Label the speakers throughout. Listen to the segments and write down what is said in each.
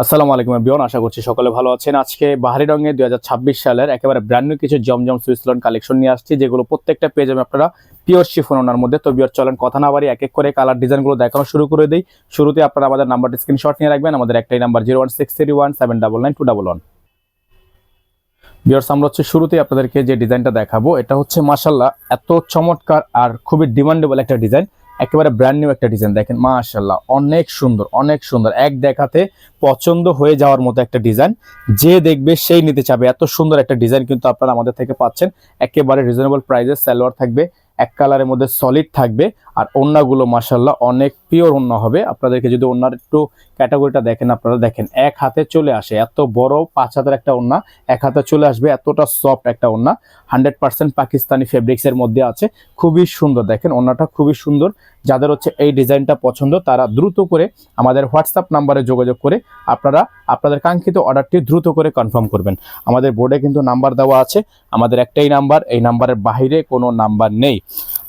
Speaker 1: আসসালামু আলাইকুম এভরিওয়ান, আশা করছি সকলে ভালো আছেন। আজকে বাহারি রঙে 2026 সালের একেবারে ব্র্যান্ড নিউ কিছু জমজম সুইস লোন কালেকশন নিয়ে আসছি, যেগুলো প্রত্যেকটা পেয়ে যাবেন আপনারা পিওর শিফন ওনার মধ্যে। তো বিয়ার চলেন কথা না বাড়ি এক এক করে কালার ডিজাইনগুলো দেখানো শুরু করে দিই। শুরুতে আপনারা আমাদের নাম্বারটি স্ক্রিনশট নিয়ে রাখবেন। আমাদের একটাই নাম্বার 01631799211। বিয়ার্স, আমরা হচ্ছে শুরুতেই আপনাদেরকে যে ডিজাইনটা দেখাবো এটা হচ্ছে মাশাআল্লাহ এত চমৎকার আর খুবই ডিমান্ডেবল একটা ডিজাইন, একেবারে ব্র্যান্ড নিউ একটা ডিজাইন। দেখেন মাশাআল্লাহ অনেক সুন্দর, অনেক সুন্দর, এক দেখাতে পছন্দ হয়ে যাওয়ার মতো একটা ডিজাইন। যে দেখবে সেই নিতে চাবে, এত সুন্দর একটা ডিজাইন কিন্তু আপনারা আমাদের থেকে পাচ্ছেন একেবারে রিজনেবল প্রাইসে। সালোয়ার থাকবে এক কালারের মধ্যে সলিড থাকবে, আর ওন্নাগুলো মাশাআল্লাহ অনেক পিওর ওন্না হবে। আপনাদেরকে যদি ওন্নার একটু ক্যাটাগরিটা দেখেন, আপনারা দেখেন এক হাতে চলে আসে, এত বড় 5 হাতের একটা ওন্না এক হাতে চলে আসবে, এতটা সফট একটা ওন্না। 100% পাকিস্তানি ফেব্রিক্সের মধ্যে আছে, খুবই সুন্দর। দেখেন ওন্নাটা খুবই সুন্দর। যাদের হচ্ছে এই ডিজাইনটা পছন্দ তারা দ্রুত করে আমাদের হোয়াটসঅ্যাপ নাম্বারে যোগাযোগ করে আপনারা আপনাদের কাঙ্ক্ষিত অর্ডারটি দ্রুত করে কনফার্ম করবেন। আমাদের বোর্ডে কিন্তু নাম্বার দেওয়া আছে, আমাদের একটাই নাম্বার, এই নাম্বারের বাইরে কোনো নাম্বার নেই।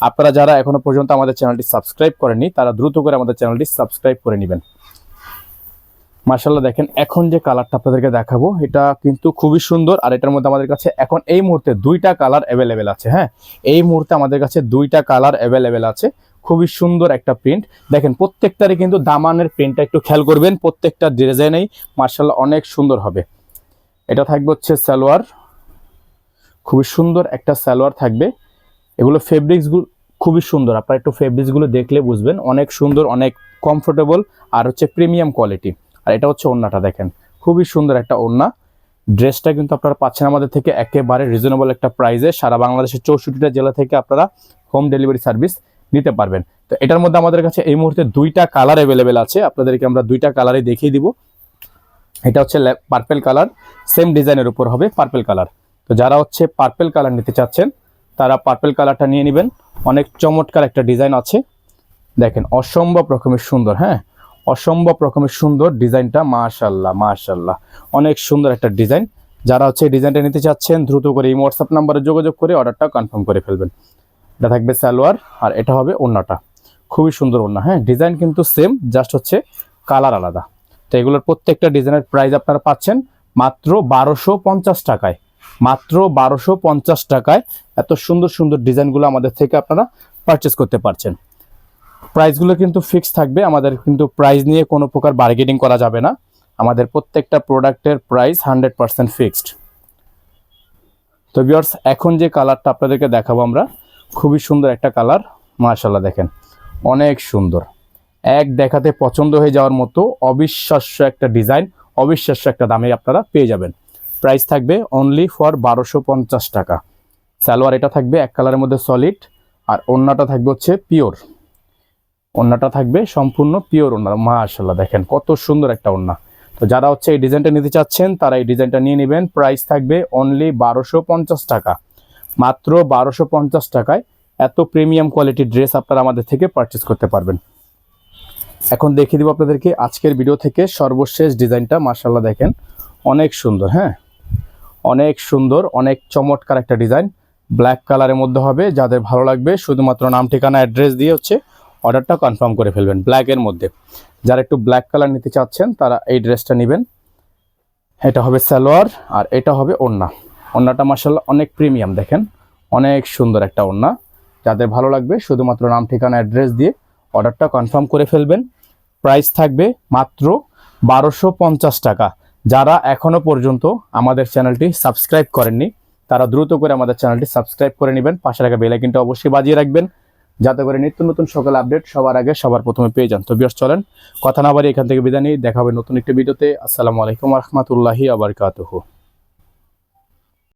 Speaker 1: আপনারা যারা এখনো পর্যন্ত আমাদের চ্যানেলটি সাবস্ক্রাইব করেননি তারা দ্রুত করে আমাদের চ্যানেলটি সাবস্ক্রাইব করে নেবেন। মাশাআল্লাহ দেখেন এখন যে কালারটা আপনাদেরকে দেখাবো এটা কিন্তু খুবই সুন্দর, আর এটার মধ্যে আমাদের কাছে এখন এই মুহূর্তে 2টা কালার অ্যাভেলেবেল আছে। হ্যাঁ, এই মুহূর্তে আমাদের কাছে 2টা কালার অ্যাভেলেবেল আছে। খুবই সুন্দর একটা প্রিন্ট, দেখেন প্রত্যেকটারই কিন্তু দামানের প্রিন্টটা একটু খেয়াল করবেন, প্রত্যেকটা ডিজাইনেই মাশাআল্লাহ অনেক সুন্দর হবে। এটা থাকবে হচ্ছে সালোয়ার, খুবই সুন্দর একটা সালোয়ার থাকবে। এগুলো ফেব্রিক্সগুলো খুবই সুন্দর, আপনারা একটু ফেব্রিক্সগুলো দেখলে বুঝবেন, অনেক সুন্দর, অনেক কমফোর্টেবল আর হচ্ছে প্রিমিয়াম কোয়ালিটি। আর এটা হচ্ছে ওড়নাটা, দেখেন খুবই সুন্দর একটা ওড়না। ড্রেসটা কিন্তু আপনারা পাচ্ছেন আমাদের থেকে একেবারে রিজনেবল একটা প্রাইসে। সারা বাংলাদেশের 64টা জেলা থেকে আপনারা হোম ডেলিভারি সার্ভিস নিতে পারবেন। তো এটার মধ্যে আমাদের কাছে এই মুহূর্তে 2টা কালার অ্যাভেলেবেল আছে, আপনাদেরকে আমরা 2টা কালারই দেখিয়ে দিব। এটা হচ্ছে পার্পেল কালার, সেম ডিজাইনের উপর হবে পার্পেল কালার। তো যারা হচ্ছে পার্পেল কালার নিতে চাচ্ছেন তারা পার্পেল কালারটা নিয়ে নেবেন। অনেক চমৎকার একটা ডিজাইন আছে, দেখেন অসম্ভব রকমের সুন্দর। হ্যাঁ, অসম্ভব রকমের সুন্দর ডিজাইনটা, মাশাআল্লাহ মাশাআল্লাহ অনেক সুন্দর একটা ডিজাইন। যারা হচ্ছে এই ডিজাইনটা নিতে চাচ্ছেন দ্রুত করে এই হোয়াটসঅ্যাপ নাম্বারে যোগাযোগ করে অর্ডারটা কনফার্ম করে ফেলবেন। এটা থাকবে সালোয়ার আর এটা হবে ওড়নাটা, খুবই সুন্দর ওড়না। হ্যাঁ, ডিজাইন কিন্তু সেম, জাস্ট হচ্ছে কালার আলাদা। তো এগুলোর প্রত্যেকটা ডিজাইনের প্রাইস আপনারা পাচ্ছেন মাত্র 1250 টাকায়, মাত্র 1250 টাকায় এত সুন্দর সুন্দর ডিজাইনগুলো আমাদের থেকে আপনারা পারচেস করতে পারছেন। প্রাইসগুলো কিন্তু ফিক্স থাকবে, আমাদের কিন্তু প্রাইস নিয়ে কোনো প্রকার বার্গেনিং করা যাবে না। আমাদের প্রত্যেকটা প্রোডাক্টের প্রাইস 100% ফিক্সড। তো ভিউয়ার্স, এখন যে কালারটা আপনাদেরকে দেখাবো আমরা, খুবই সুন্দর একটা কালার, মাশাআল্লাহ দেখেন অনেক সুন্দর, এক দেখাতে পছন্দ হয়ে যাওয়ার মতো অবিশ্বাস্য একটা ডিজাইন, অবিশ্বাস্য একটা দামে আপনারা পেয়ে যাবেন। প্রাইস থাকবে অনলি ফর 1250 টাকা। সালোয়ার এটা থাকবে এক কালারের মধ্যে সলিড, আর ওড়নাটা থাকবে হচ্ছে পিওর, ওড়নাটা থাকবে সম্পূর্ণ পিওর ওড়না। মাশাআল্লাহ দেখেন কত সুন্দর একটা ওড়না। তো যারা হচ্ছে এই ডিজাইনটা নিতে চাচ্ছেন তারা এই ডিজাইনটা নিয়ে নেবেন। প্রাইস থাকবে অনলি 1250 টাকা, মাত্র 1250 টাকায় এত প্রিমিয়াম কোয়ালিটির ড্রেস আপনারা আমাদের থেকে পারচেস করতে পারবেন। এখন দেখিয়ে দিব আপনাদেরকে আজকের ভিডিও থেকে সর্বশেষ ডিজাইনটা। মাশাআল্লাহ দেখেন অনেক সুন্দর, হ্যাঁ অনেক সুন্দর, অনেক চমৎকার একটা ডিজাইন। ব্ল্যাক কালারের মধ্যে হবে, যাদের ভালো লাগবে শুধুমাত্র নাম ঠিকানা অ্যাড্রেস দিয়ে হচ্ছে অর্ডারটা কনফার্ম করে ফেলবেন ব্ল্যাকের মধ্যে। যারা একটু ব্ল্যাক কালার নিতে চাচ্ছেন তারা এই ড্রেসটা নেবেন। এটা হবে সালোয়ার আর এটা হবে ওড়না। ওড়নাটা মাশাআল্লাহ অনেক প্রিমিয়াম, দেখেন অনেক সুন্দর একটা ওড়না। যাদের ভালো লাগবে শুধুমাত্র নাম ঠিকানা অ্যাড্রেস দিয়ে অর্ডারটা কনফার্ম করে ফেলবেন। প্রাইস থাকবে মাত্র 1250 টাকা। যারা এখনো পর্যন্ত আমাদের চ্যানেলটি সাবস্ক্রাইব করেননি তারা দ্রুত করে আমাদের চ্যানেলটি সাবস্ক্রাইব করে নেবেন, পাশে রাখা বেল আইকনটা অবশ্যই বাজিয়ে রাখবেন, যাতে করে নিত্য নতুন সকল আপডেট সবার আগে সবার প্রথমে পেয়ে যান। তো ভিউয়ার্স চলেন কথা না বাড়িয়ে এখান থেকে বিদায় নিই, দেখা হবে নতুন একটি ভিডিওতে। আসসালামু আলাইকুম ওয়া রাহমাতুল্লাহি ওয়া বারাকাতুহু।